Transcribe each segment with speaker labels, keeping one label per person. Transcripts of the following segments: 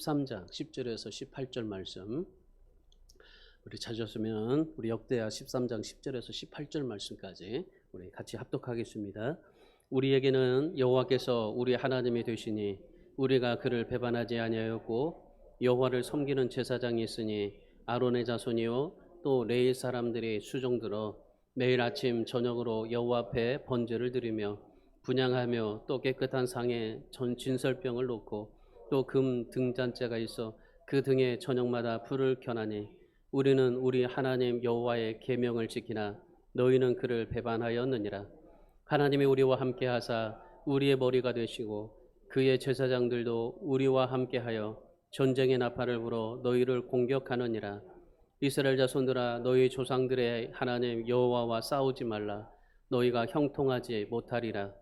Speaker 1: 13장 10절에서 18절 말씀 우리 찾았으면 우리 역대하 13장 10절에서 18절 말씀까지 우리 같이 합독하겠습니다. 우리에게는 여호와께서 우리 하나님이 되시니 우리가 그를 배반하지 아니하였고 여호와를 섬기는 제사장이 있으니 아론의 자손이요 또 레위 사람들이 수종들어 매일 아침 저녁으로 여호와 앞에 번제를 드리며 분향하며 또 깨끗한 상에 진설병을 놓고 또 금 등잔대가 있어 그 등에 저녁마다 불을 켜나니 우리는 우리 하나님 여호와의 계명을 지키나 너희는 그를 배반하였느니라. 하나님이 우리와 함께 하사 우리의 머리가 되시고 그의 제사장들도 우리와 함께하여 전쟁의 나팔을 불어 너희를 공격하느니라. 이스라엘 자손들아 너희 조상들의 하나님 여호와와 싸우지 말라. 너희가 형통하지 못하리라.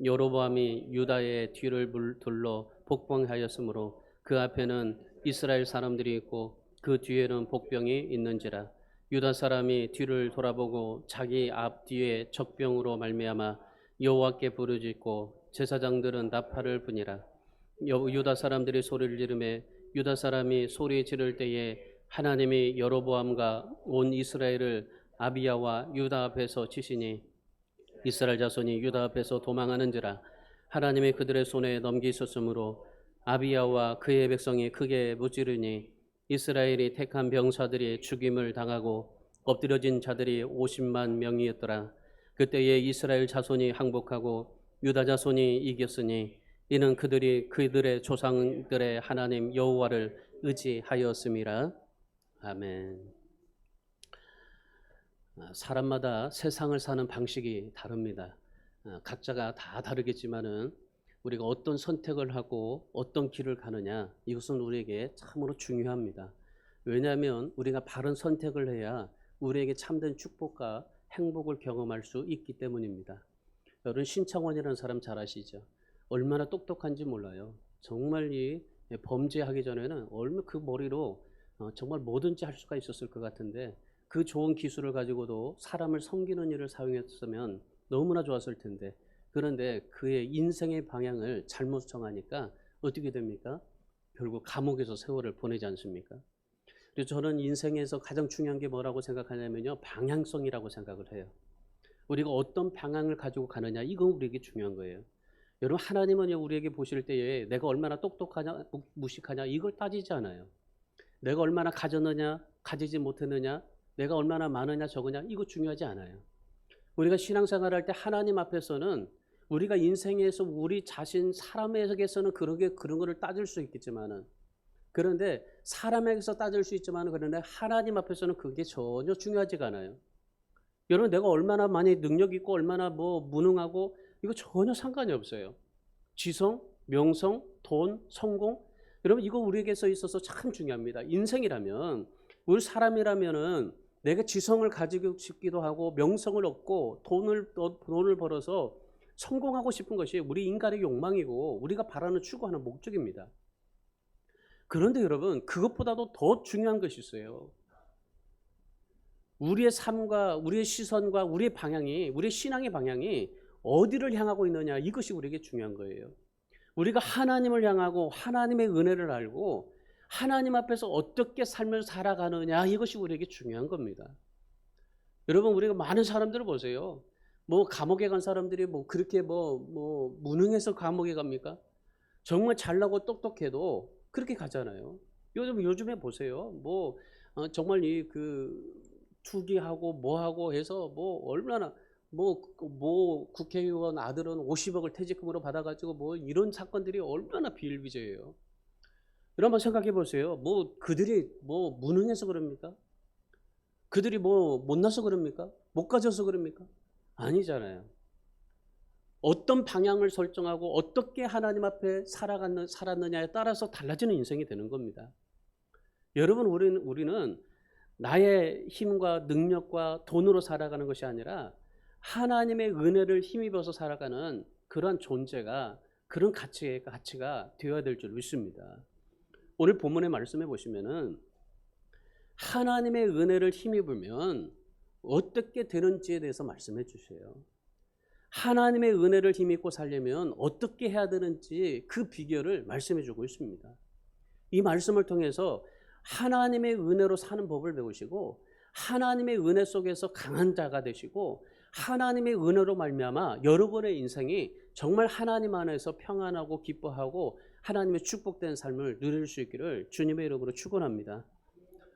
Speaker 1: 여로보암이 유다의 뒤를 둘러 복병하였으므로 그 앞에는 이스라엘 사람들이 있고 그 뒤에는 복병이 있는지라. 유다 사람이 뒤를 돌아보고 자기 앞뒤에 적병으로 말미암아 여호와께 부르짖고 제사장들은 나팔을 부니라. 유다 사람들이 소리를 지르매 유다 사람이 소리 지를 때에 하나님이 여로보암과 온 이스라엘을 아비야와 유다 앞에서 치시니 이스라엘 자손이 유다 앞에서 도망하는지라. 하나님이 그들의 손에 넘기셨으므로 아비야와 그의 백성이 크게 무찌르니 이스라엘이 택한 병사들이 죽임을 당하고 엎드려진 자들이 50만 명이었더라. 그때에 이스라엘 자손이 항복하고 유다 자손이 이겼으니 이는 그들이 그들의 조상들의 하나님 여호와를 의지하였음이라. 아멘. 사람마다 세상을 사는 방식이 다릅니다. 각자가 다 다르겠지만은 우리가 어떤 선택을 하고 어떤 길을 가느냐 이것은 우리에게 참으로 중요합니다. 왜냐하면 우리가 바른 선택을 해야 우리에게 참된 축복과 행복을 경험할 수 있기 때문입니다. 여러분 신창원이라는 사람 잘 아시죠? 얼마나 똑똑한지 몰라요. 정말 이 범죄하기 전에는 얼마나 그 머리로 정말 뭐든지 할 수가 있었을 것 같은데 그 좋은 기술을 가지고도 사람을 섬기는 일을 사용했으면 너무나 좋았을 텐데 그런데 그의 인생의 방향을 잘못 정하니까 어떻게 됩니까? 결국 감옥에서 세월을 보내지 않습니까? 그래서 저는 인생에서 가장 중요한 게 뭐라고 생각하냐면요. 방향성이라고 생각을 해요. 우리가 어떤 방향을 가지고 가느냐 이건 우리에게 중요한 거예요. 여러분 하나님은 우리에게 보실 때에 내가 얼마나 똑똑하냐 무식하냐 이걸 따지지 않아요. 내가 얼마나 가졌느냐 가지지 못했느냐 내가 얼마나 많으냐 적으냐 이거 중요하지 않아요. 우리가 신앙생활할 때 하나님 앞에서는 우리가 인생에서 우리 자신 사람에게서는 그런 거를 따질 수 있겠지만은 그런데 사람에게서 따질 수 있지만은 그런데 하나님 앞에서는 그게 전혀 중요하지가 않아요. 여러분 내가 얼마나 많이 능력 있고 얼마나 무능하고 이거 전혀 상관이 없어요. 지성, 명성, 돈, 성공 여러분 이거 우리에게서 있어서 참 중요합니다. 인생이라면 우리 사람이라면은 내가 지성을 가지고 싶기도 하고 명성을 얻고 돈을 벌어서 성공하고 싶은 것이 우리 인간의 욕망이고 우리가 바라는 추구하는 목적입니다. 그런데 여러분 그것보다도 더 중요한 것이 있어요. 우리의 삶과 우리의 시선과 우리의 방향이 우리의 신앙의 방향이 어디를 향하고 있느냐 이것이 우리에게 중요한 거예요. 우리가 하나님을 향하고 하나님의 은혜를 알고 하나님 앞에서 어떻게 삶을 살아가느냐 이것이 우리에게 중요한 겁니다. 여러분 우리가 많은 사람들을 보세요. 감옥에 간 사람들이 그렇게 무능해서 감옥에 갑니까? 정말 잘나고 똑똑해도 그렇게 가잖아요. 요즘에 보세요. 정말 투기하고 뭐하고 해서 얼마나 국회의원 아들은 50억을 퇴직금으로 받아가지고 이런 사건들이 얼마나 비일비재해요. 여러분 생각해 보세요. 그들이 무능해서 그럽니까? 그들이 못나서 그럽니까? 못 가져서 그럽니까? 아니잖아요. 어떤 방향을 설정하고 어떻게 하나님 앞에 살았느냐에 따라서 달라지는 인생이 되는 겁니다. 여러분 우리는 나의 힘과 능력과 돈으로 살아가는 것이 아니라 하나님의 은혜를 힘입어서 살아가는 그런 존재가 그런 가치가 되어야 될 줄 믿습니다. 오늘 본문의 말씀해 보시면은 하나님의 은혜를 힘입으면 어떻게 되는지에 대해서 말씀해 주세요. 하나님의 은혜를 힘입고 살려면 어떻게 해야 되는지 그 비결을 말씀해 주고 있습니다. 이 말씀을 통해서 하나님의 은혜로 사는 법을 배우시고 하나님의 은혜 속에서 강한 자가 되시고 하나님의 은혜로 말미암아 여러분의 인생이 정말 하나님 안에서 평안하고 기뻐하고 하나님의 축복된 삶을 누릴 수 있기를 주님의 이름으로 축원합니다.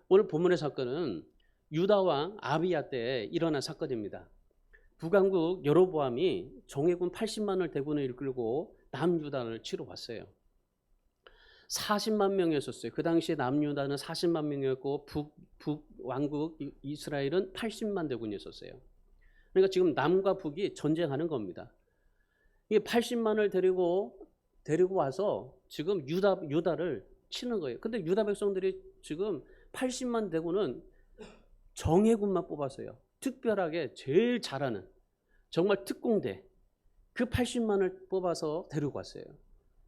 Speaker 1: 오늘 본문의 사건은 유다 왕 아비야 때 일어난 사건입니다. 북왕국 여로보암이 정예군 80만을 대군을 이끌고 남유다를 치러 왔어요. 40만 명이었어요. 그 당시에 남유다는 40만 명이었고 북왕국 이스라엘은 80만 대군이었어요. 그러니까 지금 남과 북이 전쟁하는 겁니다. 이게 80만을 데리고 와서 지금 유다를 치는 거예요. 근데 유다 백성들이 지금 80만 대군은 정예군만 뽑았어요. 특별하게 제일 잘하는 정말 특공대 그 80만을 뽑아서 데리고 왔어요.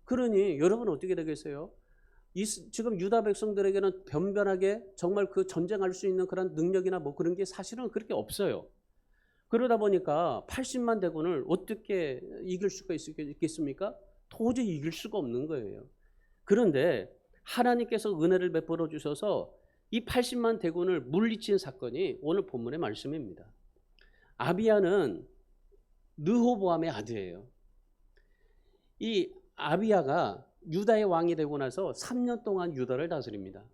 Speaker 1: 그러니 여러분 어떻게 되겠어요? 지금 유다 백성들에게는 변변하게 정말 그 전쟁할 수 있는 그런 능력이나 뭐 그런 게 사실은 그렇게 없어요. 그러다 보니까 80만 대군을 어떻게 이길 수가 있겠습니까? 도저히 이길 수가 없는 거예요. 그런데 하나님께서 은혜를 베풀어 주셔서 이 80만 대군을 물리친 사건이 오늘 본문의 말씀입니다. 아비야는 르호보암의 아들이에요. 이 아비야가 유다의 왕이 되고 나서 3년 동안 유다를 다스립니다.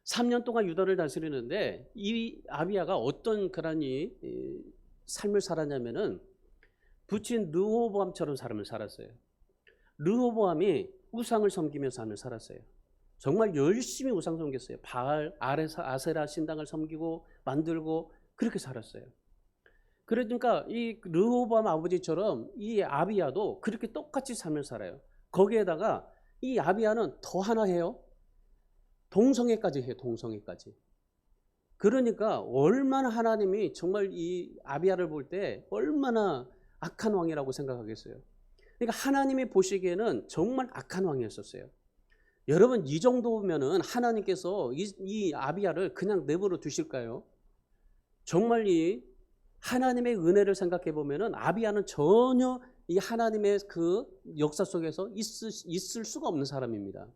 Speaker 1: 3년 동안 유다를 다스리는데 이 아비야가 어떤 그런 삶을 살았냐면은 부친 르호보암처럼 삶을 살았어요. 르호보암이 우상을 섬기며 삶을 살았어요. 정말 열심히 우상 섬겼어요. 바알, 아세라 신당을 섬기고 만들고 그렇게 살았어요. 그러니까 이 르호보암 아버지처럼 이 아비야도 그렇게 똑같이 삶을 살아요. 거기에다가 이 아비야는 더 하나 해요. 동성애까지 해요. 동성애까지. 그러니까 얼마나 하나님이 정말 이 아비야를 볼 때 얼마나 악한 왕이라고 생각하겠어요. 그러니까 하나님이 보시기에는 정말 악한 왕이었었어요. 여러분 이 정도면은 하나님께서 이 아비야를 그냥 내버려 두실까요? 정말 이 하나님의 은혜를 생각해 보면은 아비야는 전혀 이 하나님의 그 역사 속에서 있을 수가 없는 사람입니다.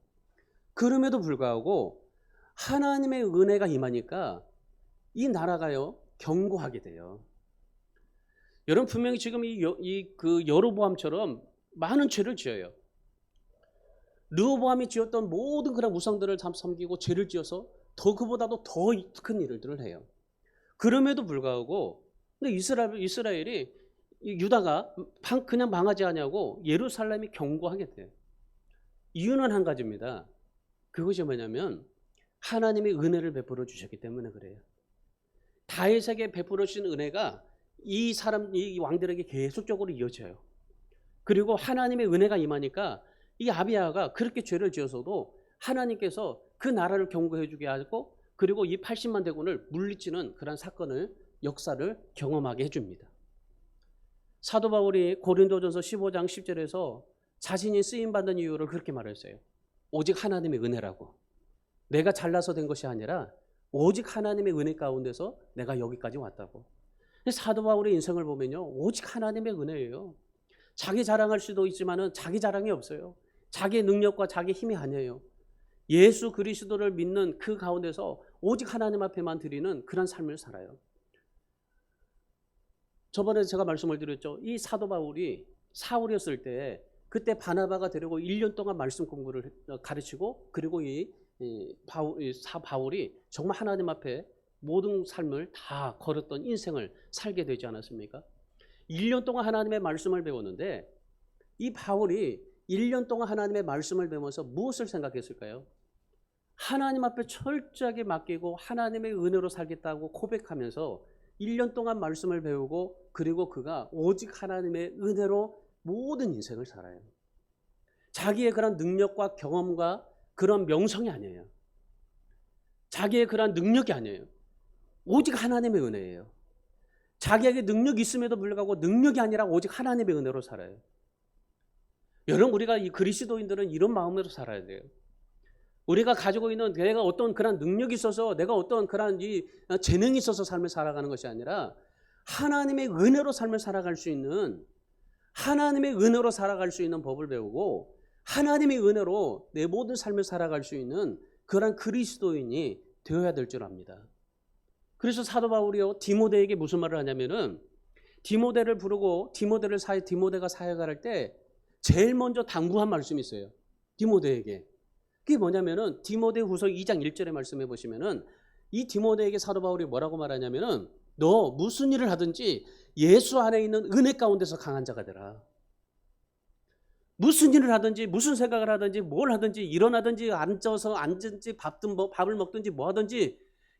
Speaker 1: 그럼에도 불구하고 하나님의 은혜가 임하니까 이 나라가요 견고하게 돼요. 여러분 분명히 지금 그 여로보암처럼 많은 죄를 지어요. 르호보암이 지었던 모든 그런 우상들을 섬기고 죄를 지어서 그보다도 더 큰 일들을 해요. 그럼에도 불구하고 근데 이스라엘이 유다가 그냥 망하지 않냐고 예루살렘이 견고하게 돼요. 이유는 한 가지입니다. 그것이 뭐냐면 하나님의 은혜를 베풀어 주셨기 때문에 그래요. 다윗에게 베풀어 주신 은혜가 이 왕들에게 계속적으로 이어져요. 그리고 하나님의 은혜가 임하니까 이 아비야가 그렇게 죄를 지어서도 하나님께서 그 나라를 견고해 주게 하고 그리고 이 80만 대군을 물리치는 그런 사건을 역사를 경험하게 해줍니다. 사도 바울이 고린도전서 15장 10절에서 자신이 쓰임받는 이유를 그렇게 말했어요. 오직 하나님의 은혜라고. 내가 잘나서 된 것이 아니라 오직 하나님의 은혜 가운데서 내가 여기까지 왔다고. 사도 바울의 인생을 보면요 오직 하나님의 은혜예요. 자기 자랑할 수도 있지만은 자기 자랑이 없어요. 자기의 능력과 자기의 힘이 아니에요. 예수 그리스도를 믿는 그 가운데서 오직 하나님 앞에만 드리는 그런 삶을 살아요. 저번에 제가 말씀을 드렸죠. 이 사도 바울이 사울이었을 때 그때 바나바가 데리고 1년 동안 말씀 공부를 가르치고 그리고 바울이 정말 하나님 앞에 모든 삶을 다 걸었던 인생을 살게 되지 않았습니까? 1년 동안 하나님의 말씀을 배웠는데 이 바울이 1년 동안 하나님의 말씀을 배우면서 무엇을 생각했을까요? 하나님 앞에 철저하게 맡기고 하나님의 은혜로 살겠다고 고백하면서 1년 동안 말씀을 배우고 그리고 그가 오직 하나님의 은혜로 모든 인생을 살아요. 자기의 그런 능력과 경험과 그런 명성이 아니에요. 자기의 그런 능력이 아니에요. 오직 하나님의 은혜예요. 자기에게 능력이 있음에도 불구하고 능력이 아니라 오직 하나님의 은혜로 살아요. 여러분 우리가 이 그리스도인들은 이런 마음으로 살아야 돼요. 우리가 가지고 있는 내가 어떤 그런 능력이 있어서 내가 어떤 그런 재능이 있어서 삶을 살아가는 것이 아니라 하나님의 은혜로 삶을 살아갈 수 있는 하나님의 은혜로 살아갈 수 있는 법을 배우고 하나님의 은혜로 내 모든 삶을 살아갈 수 있는 그런 그리스도인이 되어야 될 줄 압니다. 그래서 사도 바울이요 디모데에게 무슨 말을 하냐면은 디모데를 부르고 디모데가 사역을 할 때 제일 먼저 당부한 말씀이 있어요. 디모데에게. 그게 뭐냐면은 디모데후서 2장 1절의 말씀해 보시면은 이 디모데에게 사도 바울이 뭐라고 말하냐면은 너 무슨 일을 하든지 예수 안에 있는 은혜 가운데서 강한 자가 되라. 무슨 일을 하든지 무슨 생각을 하든지 뭘 하든지 일어나든지 앉든지 밥을 먹든지 뭐 하든지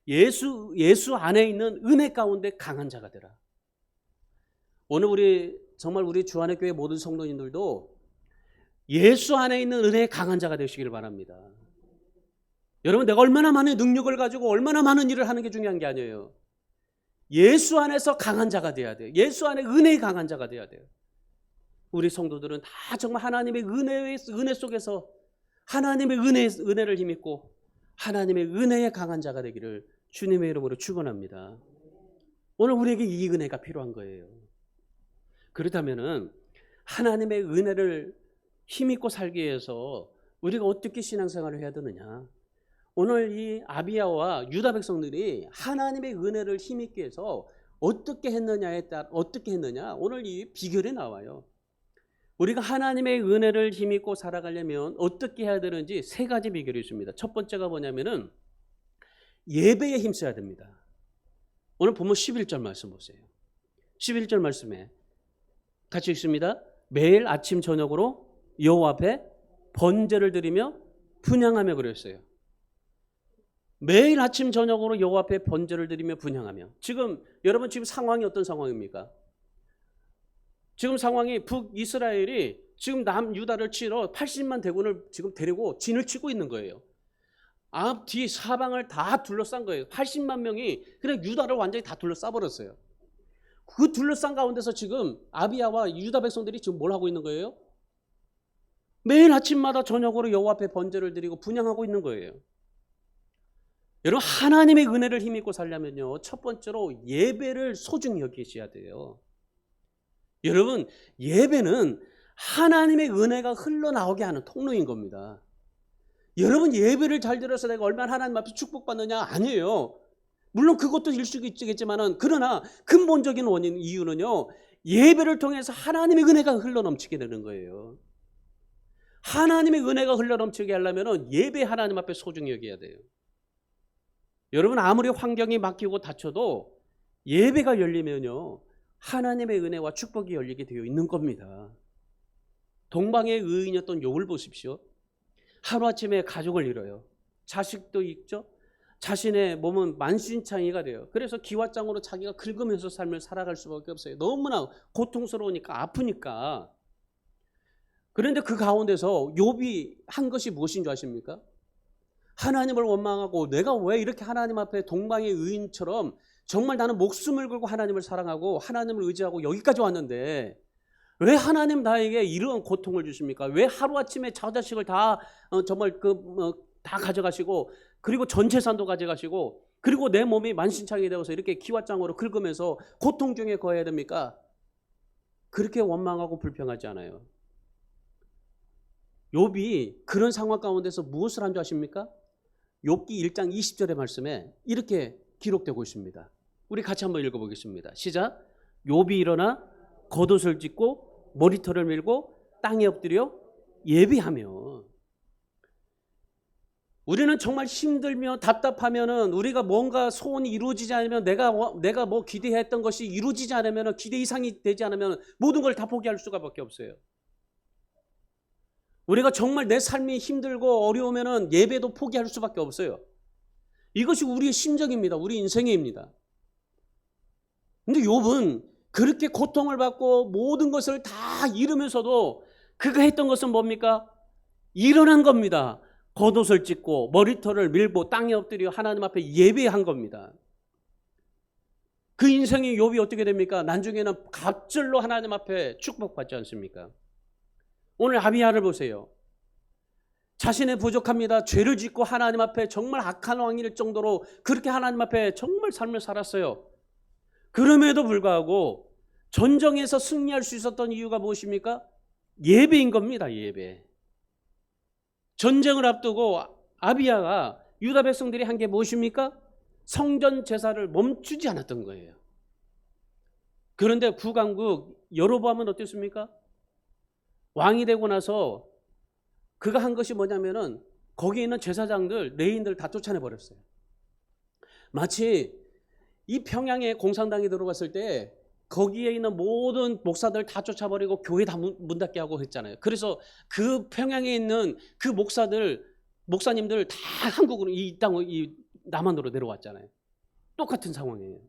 Speaker 1: 예수 안에 있는 은혜 가운데 강한 자가 되라. 오늘 정말 우리 주안의 교회 모든 성도님들도 예수 안에 있는 은혜의 강한 자가 되시길 바랍니다. 여러분, 내가 얼마나 많은 능력을 가지고 얼마나 많은 일을 하는 게 중요한 게 아니에요. 예수 안에서 강한 자가 돼야 돼요. 예수 안에 은혜의 강한 자가 돼야 돼요. 우리 성도들은 다 정말 하나님의 은혜 속에서 하나님의 은혜를 힘입고 하나님의 은혜의 강한 자가 되기를 주님의 이름으로 축원합니다. 오늘 우리에게 이 은혜가 필요한 거예요. 그렇다면은 하나님의 은혜를 힘입고 살기 위해서 우리가 어떻게 신앙생활을 해야 되느냐? 오늘 이 아비야와 유다 백성들이 하나님의 은혜를 힘입기 위해서 어떻게 했느냐? 오늘 이 비결이 나와요. 우리가 하나님의 은혜를 힘입고 살아가려면 어떻게 해야 되는지 세 가지 비결이 있습니다. 첫 번째가 뭐냐면은 예배에 힘써야 됩니다. 오늘 보면 11절 말씀 보세요. 11절 말씀에 같이 읽습니다. 매일 아침 저녁으로 여호와 앞에 번제를 드리며 분향하며 그랬어요. 매일 아침 저녁으로 여호와 앞에 번제를 드리며 분향하며. 여러분 지금 상황이 어떤 상황입니까? 지금 상황이 북이스라엘이 지금 남유다를 치러 80만 대군을 지금 데리고 진을 치고 있는 거예요. 앞, 뒤, 사방을 다 둘러싼 거예요. 80만 명이 그냥 유다를 완전히 다 둘러싸 버렸어요. 그 둘러싼 가운데서 지금 아비야와 유다 백성들이 지금 뭘 하고 있는 거예요? 매일 아침마다 저녁으로 여호와 앞에 번제를 드리고 분향하고 있는 거예요. 여러분, 하나님의 은혜를 힘입고 살려면요, 첫 번째로 예배를 소중히 여기셔야 돼요. 여러분, 예배는 하나님의 은혜가 흘러나오게 하는 통로인 겁니다. 여러분, 예배를 잘 드려서 내가 얼마나 하나님 앞에 축복받느냐? 아니에요. 물론 그것도 일수 있겠지만은, 그러나 근본적인 이유는요, 예배를 통해서 하나님의 은혜가 흘러넘치게 되는 거예요. 하나님의 은혜가 흘러넘치게 하려면 예배 하나님 앞에 소중히 여겨야 돼요. 여러분, 아무리 환경이 막히고 닫혀도 예배가 열리면요, 하나님의 은혜와 축복이 열리게 되어 있는 겁니다. 동방의 의인이었던 욥을 보십시오. 하루아침에 가족을 잃어요. 자식도 있죠. 자신의 몸은 만신창이가 돼요. 그래서 기왓장으로 자기가 긁으면서 삶을 살아갈 수밖에 없어요. 너무나 고통스러우니까, 아프니까. 그런데 그 가운데서 욥이 한 것이 무엇인 줄 아십니까? 하나님을 원망하고 내가 왜 이렇게 하나님 앞에 동방의 의인처럼 정말 나는 목숨을 걸고 하나님을 사랑하고 하나님을 의지하고 여기까지 왔는데 왜 하나님 나에게 이런 고통을 주십니까? 왜 하루아침에 자식을 다 다 가져가시고 그리고 전 재산도 가져가시고 그리고 내 몸이 만신창이 되어서 이렇게 기왓장으로 긁으면서 고통 중에 거해야 됩니까? 그렇게 원망하고 불평하지 않아요. 욥이 그런 상황 가운데서 무엇을 한 줄 아십니까? 욥기 1장 20절의 말씀에 이렇게 기록되고 있습니다. 우리 같이 한번 읽어보겠습니다. 시작. 욥이 일어나 겉옷을 찢고 머리털을 밀고 땅에 엎드려 예비하며. 우리는 정말 힘들며 답답하면은 우리가 뭔가 소원이 이루어지지 않으면 내가 뭐 기대했던 것이 이루어지지 않으면 기대 이상이 되지 않으면 모든 걸 다 포기할 수가밖에 없어요. 우리가 정말 내 삶이 힘들고 어려우면은 예배도 포기할 수밖에 없어요. 이것이 우리의 심정입니다. 우리 인생입니다. 근데 욥은 그렇게 고통을 받고 모든 것을 다 잃으면서도 그가 했던 것은 뭡니까? 일어난 겁니다. 겉옷을 찢고 머리털을 밀고 땅에 엎드려 하나님 앞에 예배한 겁니다. 그 인생의 욥이 어떻게 됩니까? 나중에는 갑절로 하나님 앞에 축복받지 않습니까? 오늘 아비야를 보세요. 자신의 부족합니다. 죄를 짓고 하나님 앞에 정말 악한 왕일 정도로 그렇게 하나님 앞에 정말 삶을 살았어요. 그럼에도 불구하고 전쟁에서 승리할 수 있었던 이유가 무엇입니까? 예배인 겁니다. 예배. 전쟁을 앞두고 아비야가 유다 백성들이 한 게 무엇입니까? 성전 제사를 멈추지 않았던 거예요. 그런데 구강국 여로보암은 어땠습니까? 왕이 되고 나서 그가 한 것이 뭐냐면은 거기에 있는 제사장들, 레인들 다 쫓아내버렸어요. 마치 이 평양에 공산당이 들어갔을 때 거기에 있는 모든 목사들 다 쫓아버리고 교회 다 문 닫게 하고 했잖아요. 그래서 그 평양에 있는 그 목사님들 다 한국으로 이 남한으로 내려왔잖아요. 똑같은 상황이에요.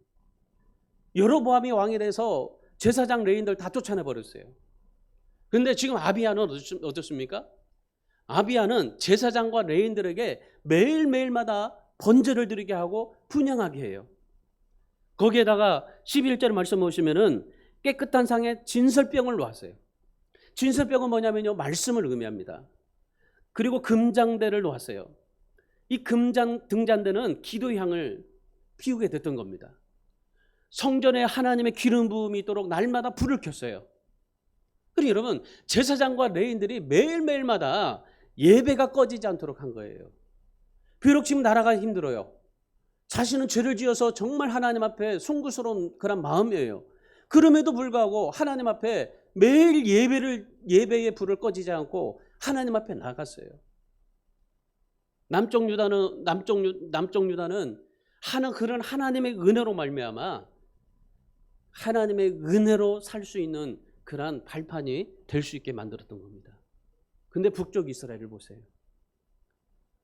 Speaker 1: 여로보암이 왕이 돼서 제사장 레인들 다 쫓아내버렸어요. 그런데 지금 아비야는 어떻습니까? 아비야는 제사장과 레인들에게 매일매일마다 번제를 드리게 하고 분향하게 해요. 거기에다가 11절 말씀 보시면은 깨끗한 상에 진설병을 놓았어요. 진설병은 뭐냐면요, 말씀을 의미합니다. 그리고 금장대를 놓았어요. 이 등잔대는 기도의 향을 피우게 됐던 겁니다. 성전에 하나님의 기름 부음이 있도록 날마다 불을 켰어요. 그리고 여러분, 제사장과 레인들이 매일매일마다 예배가 꺼지지 않도록 한 거예요. 비록 지금 나라가 힘들어요. 자신은 죄를 지어서 정말 하나님 앞에 송구스러운 그런 마음이에요. 그럼에도 불구하고 하나님 앞에 매일 예배의 불을 꺼지지 않고 하나님 앞에 나갔어요. 남쪽 유다는 그런 하나님의 은혜로 말미암아 하나님의 은혜로 살 수 있는 그러한 발판이 될 수 있게 만들었던 겁니다. 근데 북쪽 이스라엘을 보세요.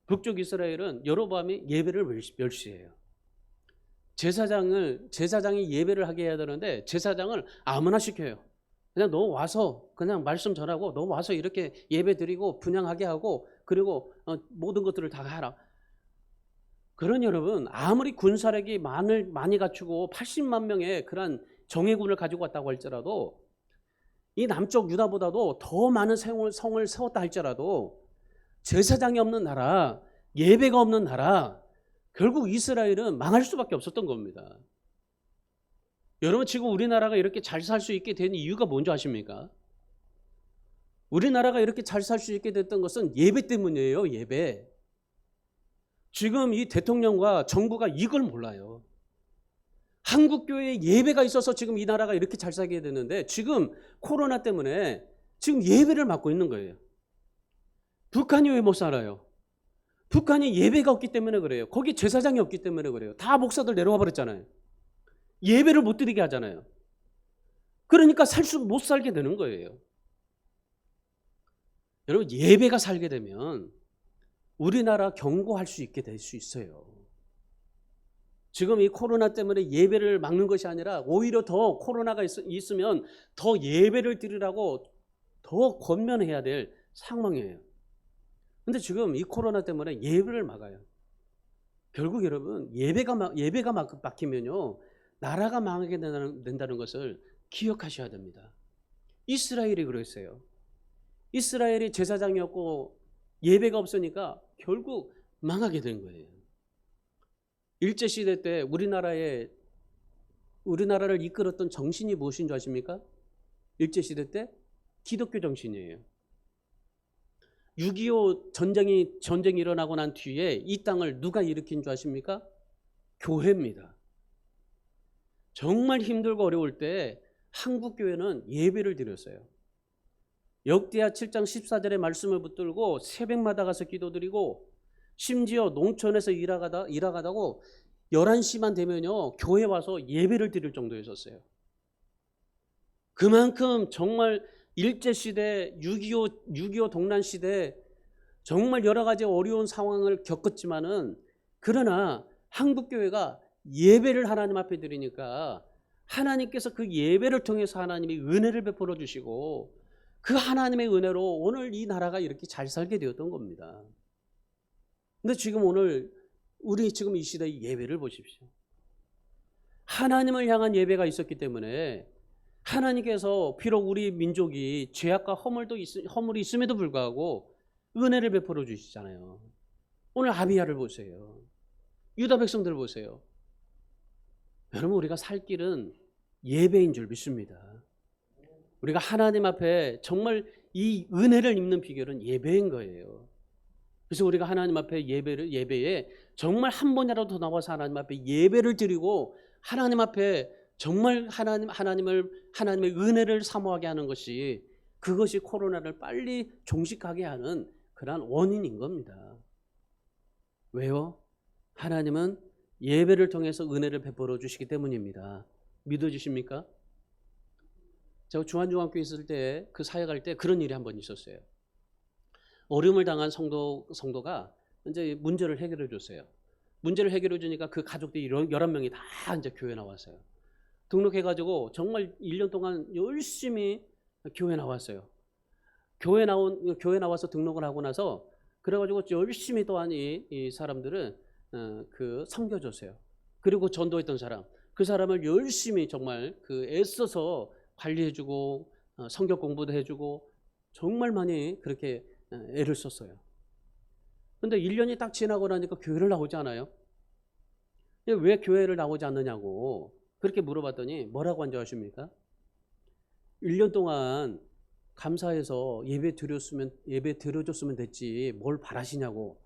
Speaker 1: 북쪽 이스라엘은 여로보암이 예배를 멸시해요. 제사장이 예배를 하게 해야 되는데 제사장을 아무나 시켜요. 그냥 너 와서 그냥 말씀 전하고 너 와서 이렇게 예배 드리고 분향하게 하고 그리고 모든 것들을 다 하라. 그런 여러분, 아무리 군사력이 많이 갖추고 80만 명의 그런 정예군을 가지고 왔다고 할지라도 이 남쪽 유다보다도 더 많은 성을 세웠다 할지라도 제사장이 없는 나라, 예배가 없는 나라, 결국 이스라엘은 망할 수밖에 없었던 겁니다. 여러분, 지금 우리나라가 이렇게 잘 살 수 있게 된 이유가 뭔지 아십니까? 우리나라가 이렇게 잘 살 수 있게 됐던 것은 예배 때문이에요. 예배. 지금 이 대통령과 정부가 이걸 몰라요. 한국교회에 예배가 있어서 지금 이 나라가 이렇게 잘 살게 됐는데 지금 코로나 때문에 지금 예배를 막고 있는 거예요. 북한이 왜 못 살아요? 북한이 예배가 없기 때문에 그래요. 거기 제사장이 없기 때문에 그래요. 다 목사들 내려와 버렸잖아요. 예배를 못 드리게 하잖아요. 그러니까 못 살게 되는 거예요. 여러분, 예배가 살게 되면 우리나라 경고할 수 있게 될 수 있어요. 지금 이 코로나 때문에 예배를 막는 것이 아니라 오히려 더 코로나가 있으면 더 예배를 드리라고 더 권면해야 될 상황이에요. 근데 지금 이 코로나 때문에 예배를 막아요. 결국 여러분, 예배가 막히면요, 나라가 망하게 된다는 것을 기억하셔야 됩니다. 이스라엘이 그랬어요. 이스라엘이 제사장이었고 예배가 없으니까 결국 망하게 된 거예요. 일제시대 때 우리나라를 이끌었던 정신이 무엇인 줄 아십니까? 일제시대 때 기독교 정신이에요. 6.25 전쟁이 일어나고 난 뒤에 이 땅을 누가 일으킨 줄 아십니까? 교회입니다. 정말 힘들고 어려울 때 한국교회는 예배를 드렸어요. 역대하 7장 14절의 말씀을 붙들고 새벽마다 가서 기도드리고 심지어 농촌에서 일하다고 11시만 되면요, 교회 와서 예배를 드릴 정도였었어요. 그만큼 정말 일제시대, 6.25 동란시대 정말 여러 가지 어려운 상황을 겪었지만은 그러나 한국교회가 예배를 하나님 앞에 드리니까 하나님께서 그 예배를 통해서 하나님이 은혜를 베풀어 주시고 그 하나님의 은혜로 오늘 이 나라가 이렇게 잘 살게 되었던 겁니다. 근데 지금 오늘 우리 지금 이 시대의 예배를 보십시오. 하나님을 향한 예배가 있었기 때문에 하나님께서 비록 우리 민족이 죄악과 허물이 있음에도 불구하고 은혜를 베풀어 주시잖아요. 오늘 아비야를 보세요. 유다 백성들을 보세요. 여러분, 우리가 살 길은 예배인 줄 믿습니다. 우리가 하나님 앞에 정말 이 은혜를 입는 비결은 예배인 거예요. 그래서 우리가 하나님 앞에 예배에 정말 한 번이라도 나와서 하나님 앞에 예배를 드리고 하나님 앞에 정말 하나님의 은혜를 사모하게 하는 것이, 그것이 코로나를 빨리 종식하게 하는 그러한 원인인 겁니다. 왜요? 하나님은 예배를 통해서 은혜를 베풀어 주시기 때문입니다. 믿어주십니까? 제가 중앙중학교 있을 때 그 사역할 때 그런 일이 한 번 있었어요. 어려움을 당한 성도가 이제 문제를 해결해 줬어요. 문제를 해결해 주니까 그 가족들이 11명이 다 이제 교회 나왔어요. 등록해가지고 정말 1년 동안 열심히 교회 나왔어요. 교회 나와서 등록을 하고 나서 그래가지고 열심히 또한 이 사람들은 그 섬겨줬어요. 그리고 전도했던 사람, 그 사람을 열심히 정말 그 애써서 관리해주고 성경 공부도 해주고 정말 많이 그렇게 애를 썼어요. 근데 1년이 딱 지나고 나니까 교회를 나오지 않아요? 왜 교회를 나오지 않느냐고 그렇게 물어봤더니 뭐라고 한 줄 아십니까? 1년 동안 감사해서 예배 드려줬으면 됐지 뭘 바라시냐고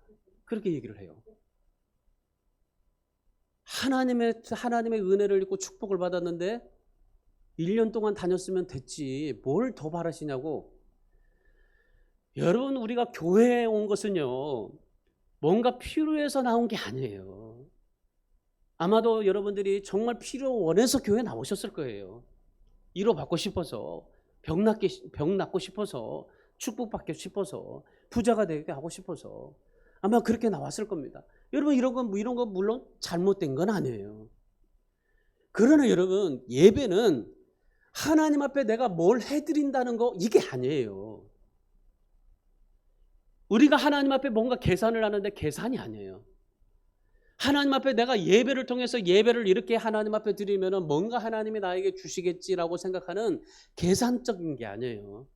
Speaker 1: 그렇게 얘기를 해요. 하나님의 은혜를 입고 축복을 받았는데 1년 동안 다녔으면 됐지 뭘 더 바라시냐고. 여러분, 우리가 교회에 온 것은요 뭔가 필요해서 나온 게 아니에요. 아마도 여러분들이 정말 필요 원해서 교회 나오셨을 거예요. 위로받고 싶어서, 병 낫고 싶어서, 축복받고 싶어서, 부자가 되게 하고 싶어서 아마 그렇게 나왔을 겁니다. 여러분, 이런 거 물론 잘못된 건 아니에요. 그러나 여러분, 예배는 하나님 앞에 내가 뭘 해드린다는 거 이게 아니에요. 우리가 하나님 앞에 뭔가 계산을 하는데 계산이 아니에요. 하나님 앞에 내가 예배를 통해서 예배를 이렇게 하나님 앞에 드리면은 뭔가 하나님이 나에게 주시겠지라고 생각하는 계산적인 게 아니에요.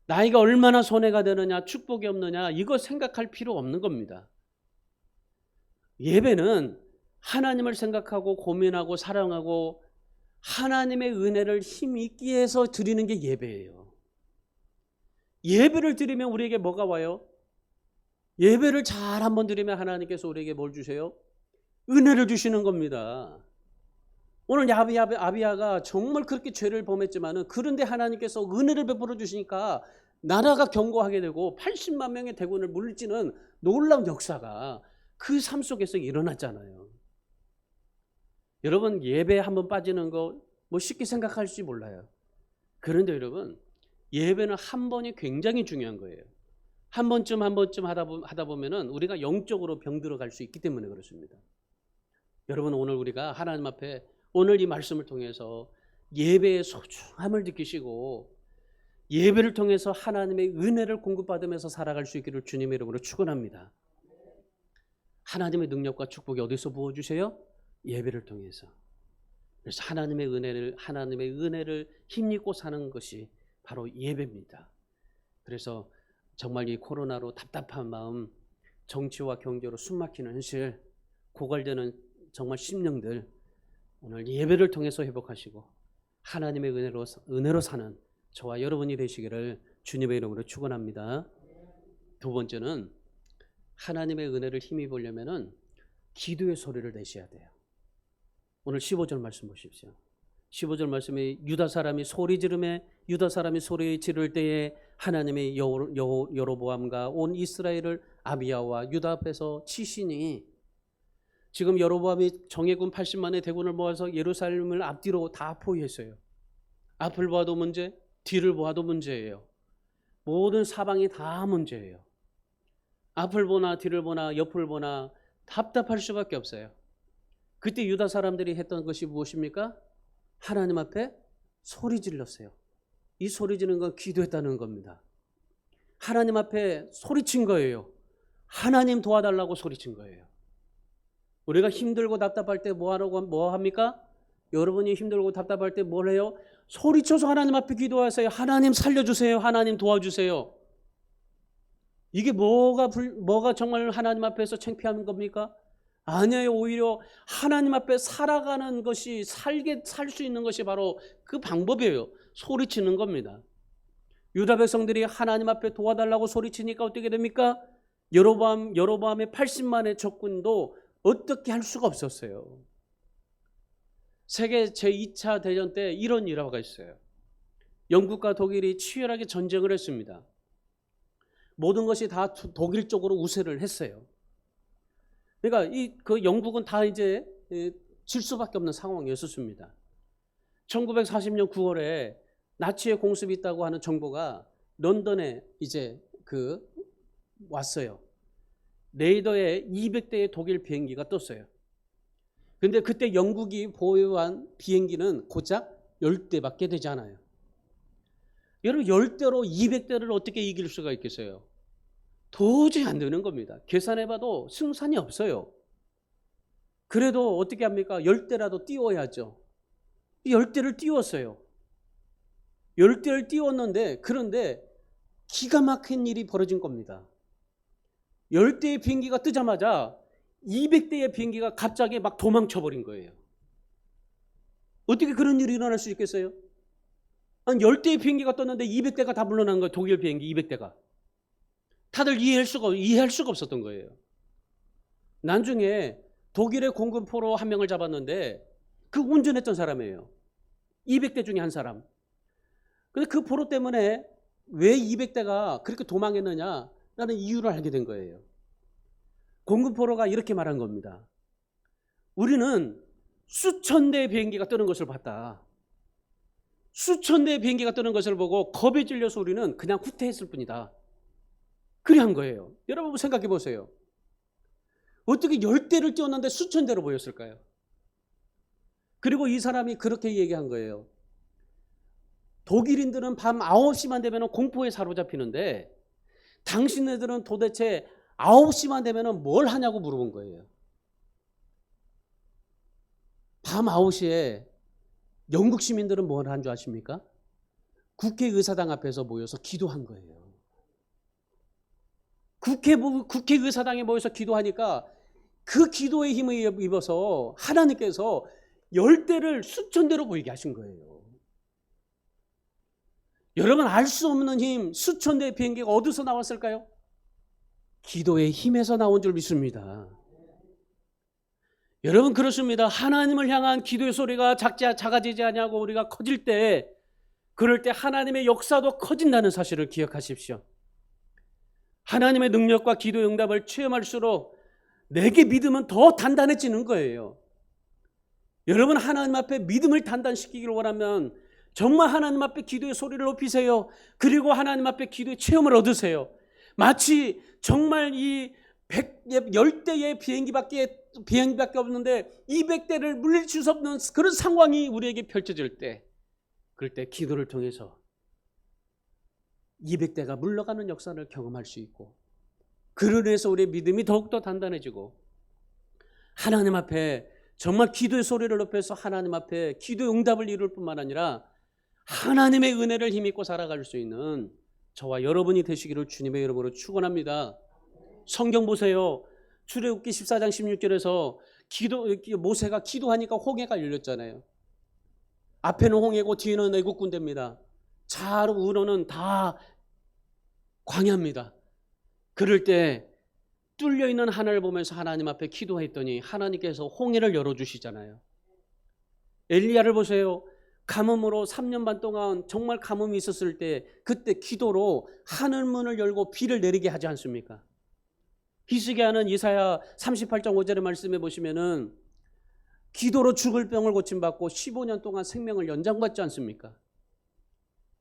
Speaker 1: 나에게 얼마나 손해가 되느냐, 축복이 없느냐, 이거 생각할 필요 없는 겁니다. 예배는 하나님을 생각하고 고민하고 사랑하고 하나님의 은혜를 힘있게 해서 드리는 게 예배예요. 예배를 드리면 우리에게 뭐가 와요? 예배를 잘 한번 드리면 하나님께서 우리에게 뭘 주세요? 은혜를 주시는 겁니다. 오늘 아비야가 정말 그렇게 죄를 범했지만은 그런데 하나님께서 은혜를 베풀어 주시니까 나라가 견고하게 되고 80만 명의 대군을 물리치는 놀라운 역사가 그 삶 속에서 일어났잖아요. 여러분, 예배에 한번 빠지는 거 뭐 쉽게 생각할지 몰라요. 그런데 여러분, 예배는 한 번이 굉장히 중요한 거예요. 한 번쯤 하다 보면은 우리가 영적으로 병들어갈 수 있기 때문에 그렇습니다. 여러분, 오늘 우리가 하나님 앞에 오늘 이 말씀을 통해서 예배의 소중함을 느끼시고 예배를 통해서 하나님의 은혜를 공급받으면서 살아갈 수 있기를 주님의 이름으로 축원합니다. 하나님의 능력과 축복이 어디서 부어주세요? 예배를 통해서. 그래서 하나님의 은혜를 힘입고 사는 것이 바로 예배입니다. 그래서 정말 이 코로나로 답답한 마음, 정치와 경제로 숨막히는 현실, 고갈되는 정말 심령들 오늘 예배를 통해서 회복하시고 하나님의 은혜로 사는 저와 여러분이 되시기를 주님의 이름으로 축원합니다. 두 번째는 하나님의 은혜를 힘입으려면은 기도의 소리를 내셔야 돼요. 오늘 15절 말씀 보십시오. 15절 말씀이 유다 사람이 소리 지를 때에 하나님의 여로보암과 온 이스라엘을 아비야와 유다 앞에서 치시니, 지금 여로보암이 정예군 80만의 대군을 모아서 예루살렘을 앞뒤로 다 포위했어요. 앞을 보아도 문제, 뒤를 보아도 문제예요. 모든 사방이 다 문제예요. 앞을 보나 뒤를 보나 옆을 보나 답답할 수밖에 없어요. 그때 유다 사람들이 했던 것이 무엇입니까? 하나님 앞에 소리 질렀어요. 이 소리 지르는 건 기도했다는 겁니다. 하나님 앞에 소리친 거예요. 하나님 도와달라고 소리친 거예요. 우리가 힘들고 답답할 때 뭐 합니까? 여러분이 힘들고 답답할 때 뭘 해요? 소리쳐서 하나님 앞에 기도하세요. 하나님 살려주세요. 하나님 도와주세요. 이게 뭐가 정말 하나님 앞에서 창피한 겁니까? 아니에요. 오히려 하나님 앞에 살아가는 것이 살 수 있는 것이 바로 그 방법이에요. 소리치는 겁니다. 유다 백성들이 하나님 앞에 도와달라고 소리치니까 어떻게 됩니까? 여로보암의 80만의 적군도 어떻게 할 수가 없었어요. 세계 제2차 대전 때 이런 일화가 있어요. 영국과 독일이 치열하게 전쟁을 했습니다. 모든 것이 다 독일 쪽으로 우세를 했어요. 그러니까 그 영국은 다 이제 질 수밖에 없는 상황이었습니다. 1940년 9월에 나치의 공습이 있다고 하는 정보가 런던에 이제 왔어요. 레이더에 200대의 독일 비행기가 떴어요. 근데 그때 영국이 보유한 비행기는 고작 10대밖에 되지 않아요. 여러분 10대로 200대를 어떻게 이길 수가 있겠어요? 도저히 안 되는 겁니다. 계산해봐도 승산이 없어요. 그래도 어떻게 합니까? 10대라도 띄워야죠. 10대를 띄웠어요. 10대를 띄웠는데 그런데 기가 막힌 일이 벌어진 겁니다. 10대의 비행기가 뜨자마자 200대의 비행기가 갑자기 막 도망쳐버린 거예요. 어떻게 그런 일이 일어날 수 있겠어요? 한 10대의 비행기가 떴는데 200대가 다 물러난 거예요. 독일 비행기 200대가. 다들 이해할 수가 없었던 거예요. 나중에 독일의 공군포로 한 명을 잡았는데 그 운전했던 사람이에요. 200대 중에 한 사람. 근데 그 포로 때문에 왜 200대가 그렇게 도망했느냐라는 이유를 알게 된 거예요. 공군포로가 이렇게 말한 겁니다. 우리는 수천 대의 비행기가 뜨는 것을 봤다. 수천 대의 비행기가 뜨는 것을 보고 겁에 질려서 우리는 그냥 후퇴했을 뿐이다. 그리 한 거예요. 여러분 생각해 보세요. 어떻게 10대를 띄웠는데 수천 대로 보였을까요? 그리고 이 사람이 그렇게 얘기한 거예요. 독일인들은 밤 9시만 되면 공포에 사로잡히는데 당신네들은 도대체 9시만 되면 뭘 하냐고 물어본 거예요. 밤 9시에 영국 시민들은 뭘 한 줄 아십니까? 국회의사당 앞에서 모여서 기도한 거예요. 국회의사당에 모여서 기도하니까 그 기도의 힘을 입어서 하나님께서 10대를 수천 대로 보이게 하신 거예요. 여러분 알 수 없는 힘, 수천 대의 비행기가 어디서 나왔을까요? 기도의 힘에서 나온 줄 믿습니다. 여러분 그렇습니다. 하나님을 향한 기도의 소리가 작아지지 않냐고 우리가 커질 때, 그럴 때 하나님의 역사도 커진다는 사실을 기억하십시오. 하나님의 능력과 기도의 응답을 체험할수록 내게 믿음은 더 단단해지는 거예요. 여러분 하나님 앞에 믿음을 단단시키기를 원하면 정말 하나님 앞에 기도의 소리를 높이세요. 그리고 하나님 앞에 기도의 체험을 얻으세요. 마치 정말 이 10대의 비행기밖에 없는데 200대를 물리칠 수 없는 그런 상황이 우리에게 펼쳐질 때, 그럴 때 기도를 통해서 200대가 물러가는 역사를 경험할 수 있고, 그로 인해서 우리의 믿음이 더욱더 단단해지고 하나님 앞에 정말 기도의 소리를 높여서 하나님 앞에 기도의 응답을 이룰 뿐만 아니라 하나님의 은혜를 힘입고 살아갈 수 있는 저와 여러분이 되시기를 주님의 이름으로 축원합니다. 성경 보세요. 출애굽기 14장 16절에서 모세가 기도하니까 홍해가 열렸잖아요. 앞에는 홍해고 뒤에는 애국 군대입니다. 좌로 우로는 다 광야입니다. 그럴 때 뚫려있는 하늘을 보면서 하나님 앞에 기도했더니 하나님께서 홍해를 열어주시잖아요. 엘리야를 보세요. 가뭄으로 3년 반 동안 정말 가뭄이 있었을 때 그때 기도로 하늘문을 열고 비를 내리게 하지 않습니까? 히스기야는 이사야 38장 5절의 말씀해 보시면은 기도로 죽을 병을 고침받고 15년 동안 생명을 연장받지 않습니까?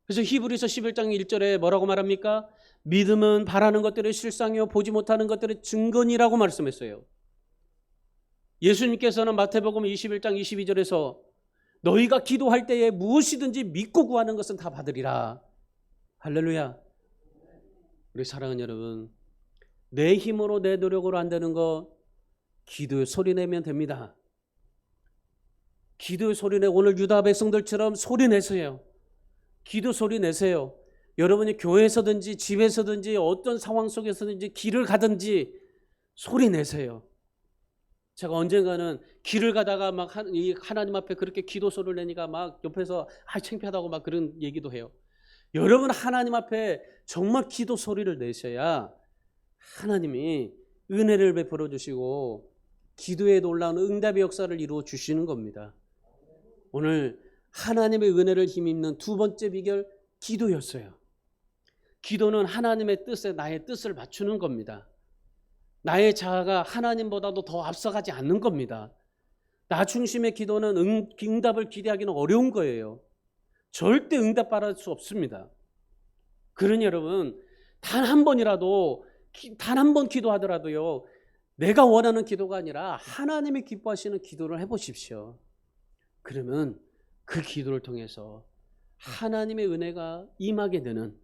Speaker 1: 그래서 히브리서 11장 1절에 뭐라고 말합니까? 믿음은 바라는 것들의 실상이요 보지 못하는 것들의 증거니라고 말씀했어요. 예수님께서는 마태복음 21장 22절에서 너희가 기도할 때에 무엇이든지 믿고 구하는 것은 다 받으리라. 할렐루야. 우리 사랑하는 여러분, 내 힘으로 내 노력으로 안 되는 거 기도의 소리 내면 됩니다. 기도의 소리 내고 오늘 유다 백성들처럼 소리 내세요. 기도 소리 내세요. 여러분이 교회에서든지 집에서든지 어떤 상황 속에서든지 길을 가든지 소리 내세요. 제가 언젠가는 길을 가다가 막 하나님 앞에 그렇게 기도 소리를 내니까 막 옆에서 창피하다고 막 그런 얘기도 해요. 여러분 하나님 앞에 정말 기도 소리를 내셔야 하나님이 은혜를 베풀어 주시고 기도에 놀라운 응답의 역사를 이루어 주시는 겁니다. 오늘 하나님의 은혜를 힘입는 두 번째 비결, 기도였어요. 기도는 하나님의 뜻에 나의 뜻을 맞추는 겁니다. 나의 자아가 하나님보다도 더 앞서가지 않는 겁니다. 나 중심의 기도는 응답을 기대하기는 어려운 거예요. 절대 응답받을 수 없습니다. 그러니 여러분, 단 한 번이라도, 단 한 번 기도하더라도요, 내가 원하는 기도가 아니라 하나님이 기뻐하시는 기도를 해보십시오. 그러면 그 기도를 통해서 하나님의 은혜가 임하게 되는,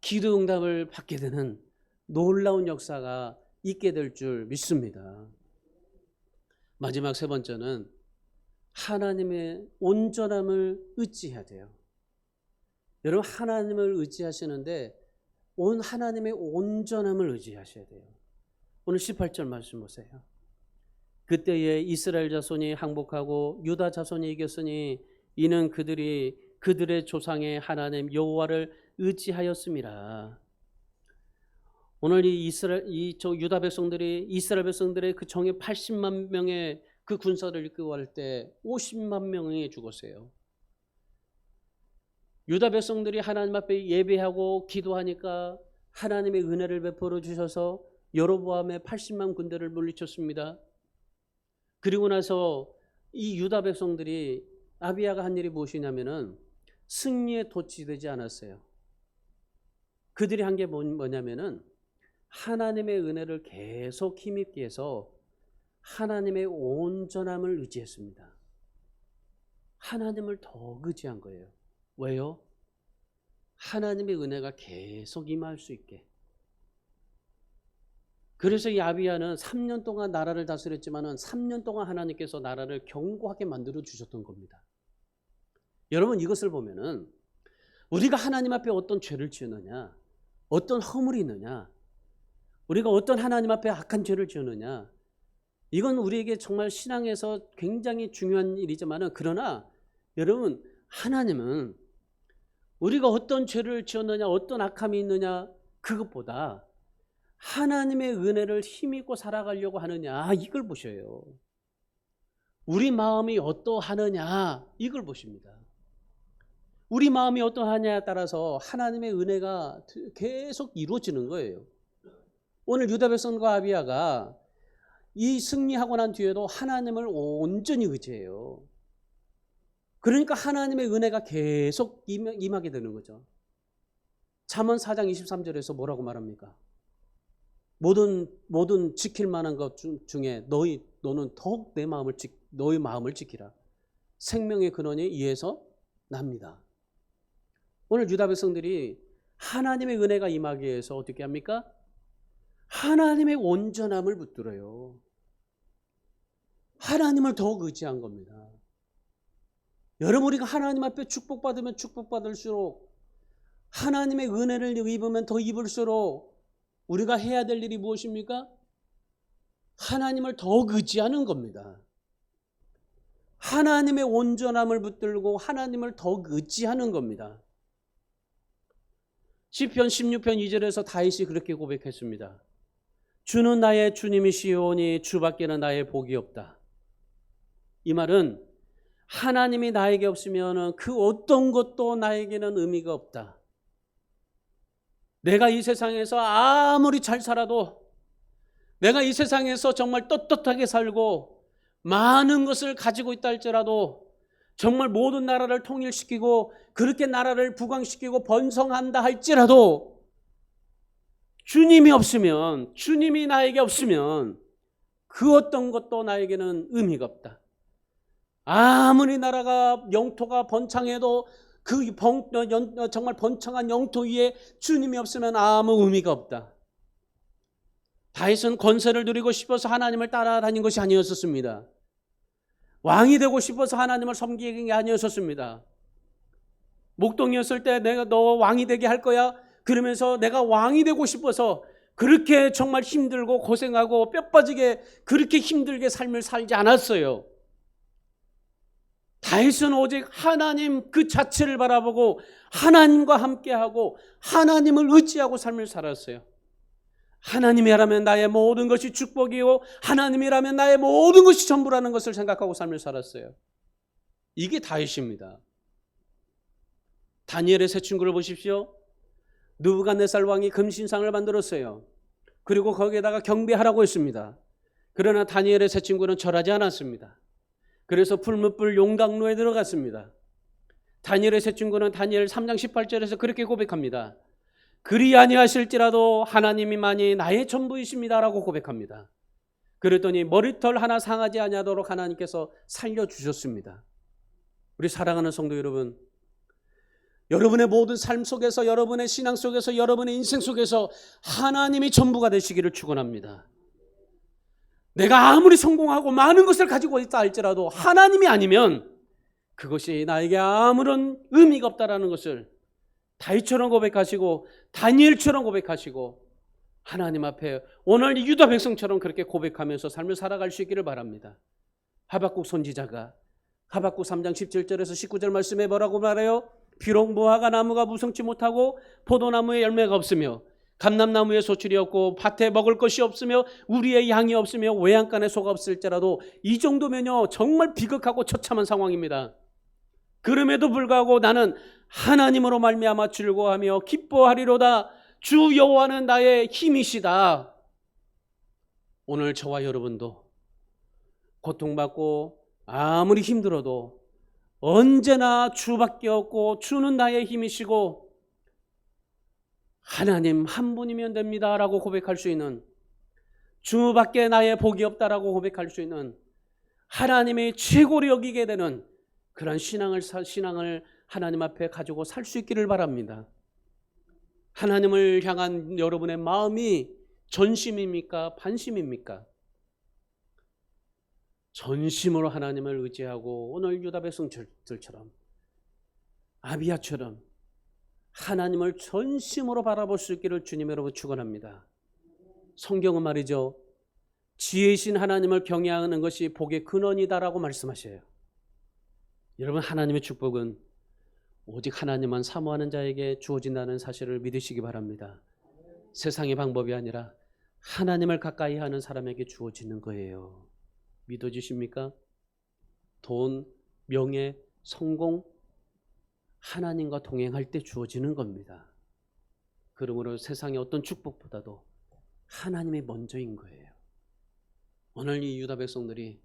Speaker 1: 기도 응답을 받게 되는 놀라운 역사가 있게 될 줄 믿습니다. 마지막 세 번째는 하나님의 온전함을 의지해야 돼요. 여러분 하나님을 의지하시는데 하나님의 온전함을 의지하셔야 돼요. 오늘 18절 말씀 보세요. 그때에 이스라엘 자손이 항복하고 유다 자손이 이겼으니 이는 그들이 그들의 조상의 하나님 여호와를 의지하였음이라. 오늘 유다 백성들이 이스라엘 백성들의 그 정예 80만 명의 그 군사를 이끌고 갈 때 50만 명이 죽었어요. 유다 백성들이 하나님 앞에 예배하고 기도하니까 하나님의 은혜를 베풀어 주셔서 여로보암의 80만 군대를 물리쳤습니다. 그리고 나서 이 유다 백성들이 아비야가 한 일이 무엇이냐면은 승리에 도취되지 않았어요. 그들이 한 게 뭐냐면은 하나님의 은혜를 계속 힘입게 해서 하나님의 온전함을 의지했습니다. 하나님을 더 의지한 거예요. 왜요? 하나님의 은혜가 계속 임할 수 있게. 그래서 이 아비야는 3년 동안 나라를 다스렸지만은 3년 동안 하나님께서 나라를 견고하게 만들어 주셨던 겁니다. 여러분 이것을 보면은 우리가 하나님 앞에 어떤 죄를 지었느냐, 어떤 허물이 있느냐, 우리가 어떤 하나님 앞에 악한 죄를 지었느냐, 이건 우리에게 정말 신앙에서 굉장히 중요한 일이지만은 그러나 여러분 하나님은 우리가 어떤 죄를 지었느냐, 어떤 악함이 있느냐, 그것보다 하나님의 은혜를 힘입고 살아가려고 하느냐, 이걸 보셔요. 우리 마음이 어떠하느냐, 이걸 보십니다. 우리 마음이 어떠하냐에 따라서 하나님의 은혜가 계속 이루어지는 거예요. 오늘 유다 백성과 아비야가 이 승리하고 난 뒤에도 하나님을 온전히 의지해요. 그러니까 하나님의 은혜가 계속 임하게 되는 거죠. 잠언 4장 23절에서 뭐라고 말합니까? 모든 지킬 만한 것 중에 너는 더욱 너의 마음을 지키라. 생명의 근원이 이에서 납니다. 오늘 유다 백성들이 하나님의 은혜가 임하기 위해서 어떻게 합니까? 하나님의 온전함을 붙들어요. 하나님을 더욱 의지한 겁니다. 여러분 우리가 하나님 앞에 축복받으면 축복받을수록, 하나님의 은혜를 입으면 더 입을수록 우리가 해야 될 일이 무엇입니까? 하나님을 더욱 의지하는 겁니다. 하나님의 온전함을 붙들고 하나님을 더욱 의지하는 겁니다. 시편 16편 2절에서 다윗이 그렇게 고백했습니다. 주는 나의 주님이시오니 주밖에는 나의 복이 없다. 이 말은 하나님이 나에게 없으면 그 어떤 것도 나에게는 의미가 없다. 내가 이 세상에서 아무리 잘 살아도, 내가 이 세상에서 정말 떳떳하게 살고 많은 것을 가지고 있다 할지라도, 정말 모든 나라를 통일시키고 그렇게 나라를 부강시키고 번성한다 할지라도 주님이 없으면, 주님이 나에게 없으면 그 어떤 것도 나에게는 의미가 없다. 아무리 나라가 영토가 번창해도 그 정말 번창한 영토 위에 주님이 없으면 아무 의미가 없다. 다윗은 권세를 누리고 싶어서 하나님을 따라다닌 것이 아니었습니다. 왕이 되고 싶어서 하나님을 섬기는 게 아니었습니다. 목동이었을 때 내가 너 왕이 되게 할 거야 그러면서 내가 왕이 되고 싶어서 그렇게 정말 힘들고 고생하고 뼈 빠지게 그렇게 힘들게 삶을 살지 않았어요. 다윗은 오직 하나님 그 자체를 바라보고 하나님과 함께하고 하나님을 의지하고 삶을 살았어요. 하나님이라면 나의 모든 것이 축복이요 하나님이라면 나의 모든 것이 전부라는 것을 생각하고 삶을 살았어요. 이게 다윗입니다. 다니엘의 세 친구를 보십시오. 느부갓네살 왕이 금신상을 만들었어요. 그리고 거기에다가 경배하라고 했습니다. 그러나 다니엘의 세 친구는 절하지 않았습니다. 그래서 풀무불 용광로에 들어갔습니다. 다니엘의 세 친구는 다니엘 3장 18절에서 그렇게 고백합니다. 그리 아니하실지라도 하나님이만이 나의 전부이십니다라고 고백합니다. 그랬더니 머리털 하나 상하지 아니하도록 하나님께서 살려주셨습니다. 우리 사랑하는 성도 여러분, 여러분의 모든 삶 속에서, 여러분의 신앙 속에서, 여러분의 인생 속에서 하나님이 전부가 되시기를 축원합니다. 내가 아무리 성공하고 많은 것을 가지고 있다 할지라도 하나님이 아니면 그것이 나에게 아무런 의미가 없다라는 것을 다윗처럼 고백하시고 다니엘처럼 고백하시고 하나님 앞에 오늘 유다 백성처럼 그렇게 고백하면서 삶을 살아갈 수 있기를 바랍니다. 하박국 선지자가 하박국 3장 17절에서 19절 말씀에 뭐라고 말해요? 비록 무화과 나무가 무성치 못하고 포도나무에 열매가 없으며 감람나무에 소출이 없고 밭에 먹을 것이 없으며 우리의 양이 없으며 외양간에 소가 없을지라도 이 정도면요 정말 비극하고 처참한 상황입니다. 그럼에도 불구하고 나는 하나님으로 말미암아 즐거워하며 기뻐하리로다. 주 여호와는 나의 힘이시다. 오늘 저와 여러분도 고통받고 아무리 힘들어도 언제나 주밖에 없고 주는 나의 힘이시고 하나님 한 분이면 됩니다라고 고백할 수 있는, 주밖에 나의 복이 없다라고 고백할 수 있는, 하나님이 최고로 여기게 되는 그런 신앙을 하나님 앞에 가지고 살 수 있기를 바랍니다. 하나님을 향한 여러분의 마음이 전심입니까? 반심입니까? 전심으로 하나님을 의지하고 오늘 유다 백성들처럼 아비야처럼 하나님을 전심으로 바라볼 수 있기를 주님 여러분 축원합니다. 성경은 말이죠, 지혜이신 하나님을 경외하는 것이 복의 근원이다라고 말씀하셔요. 여러분, 하나님의 축복은 오직 하나님만 사모하는 자에게 주어진다는 사실을 믿으시기 바랍니다. 세상의 방법이 아니라 하나님을 가까이 하는 사람에게 주어지는 거예요. 믿어지십니까? 돈, 명예, 성공, 하나님과 동행할 때 주어지는 겁니다. 그러므로 세상의 어떤 축복보다도 하나님이 먼저인 거예요. 오늘 이 유다 백성들이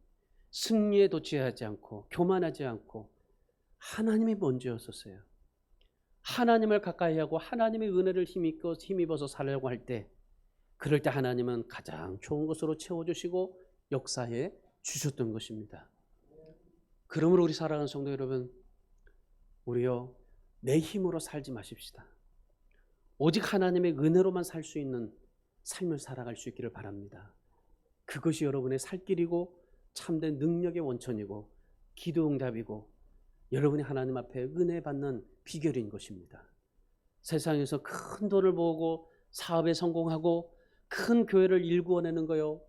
Speaker 1: 승리에 도취하지 않고 교만하지 않고 하나님이 먼저였었어요. 하나님을 가까이 하고 하나님의 은혜를 힘입어서 살려고 할 때, 그럴 때 하나님은 가장 좋은 것으로 채워주시고 역사해 주셨던 것입니다. 그러므로 우리 사랑하는 성도 여러분, 우리요 내 힘으로 살지 마십시다. 오직 하나님의 은혜로만 살 수 있는 삶을 살아갈 수 있기를 바랍니다. 그것이 여러분의 살 길이고 참된 능력의 원천이고 기도응답이고 여러분이 하나님 앞에 은혜 받는 비결인 것입니다. 세상에서 큰 돈을 모으고 사업에 성공하고 큰 교회를 일구어내는 거요,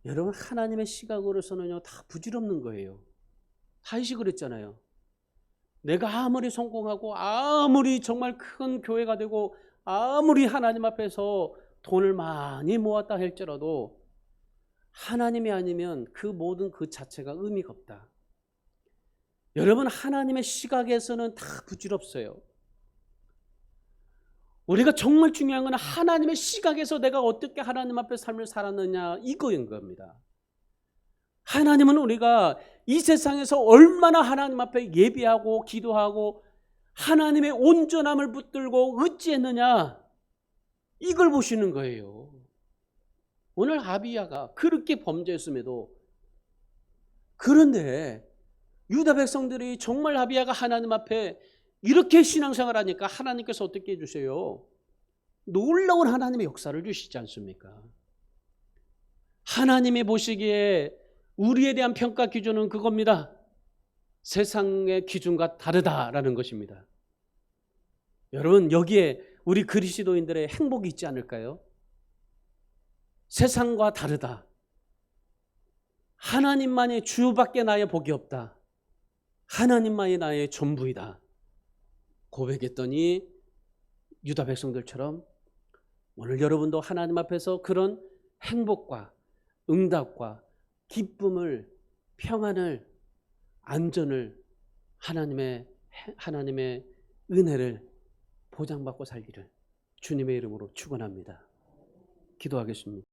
Speaker 1: 여러분 하나님의 시각으로서는요 다 부질없는 거예요. 다윗이 그랬잖아요. 내가 아무리 성공하고 아무리 정말 큰 교회가 되고 아무리 하나님 앞에서 돈을 많이 모았다 할지라도 하나님이 아니면 그 모든 그 자체가 의미가 없다. 여러분, 하나님의 시각에서는 다 부질없어요. 우리가 정말 중요한 건 하나님의 시각에서 내가 어떻게 하나님 앞에 삶을 살았느냐, 이거인 겁니다. 하나님은 우리가 이 세상에서 얼마나 하나님 앞에 예배하고 기도하고 하나님의 온전함을 붙들고 의지했느냐, 이걸 보시는 거예요. 오늘 아비야가 그렇게 범죄했음에도, 그런데 유다 백성들이 정말 아비야가 하나님 앞에 이렇게 신앙생활 하니까 하나님께서 어떻게 해주세요? 놀라운 하나님의 역사를 주시지 않습니까? 하나님이 보시기에 우리에 대한 평가 기준은 그겁니다. 세상의 기준과 다르다라는 것입니다. 여러분, 여기에 우리 그리스도인들의 행복이 있지 않을까요? 세상과 다르다. 하나님만이 주밖에 나의 복이 없다. 하나님만이 나의 전부이다 고백했더니 유다 백성들처럼 오늘 여러분도 하나님 앞에서 그런 행복과 응답과 기쁨을, 평안을, 안전을, 하나님의 은혜를 보장받고 살기를 주님의 이름으로 축원합니다. 기도하겠습니다.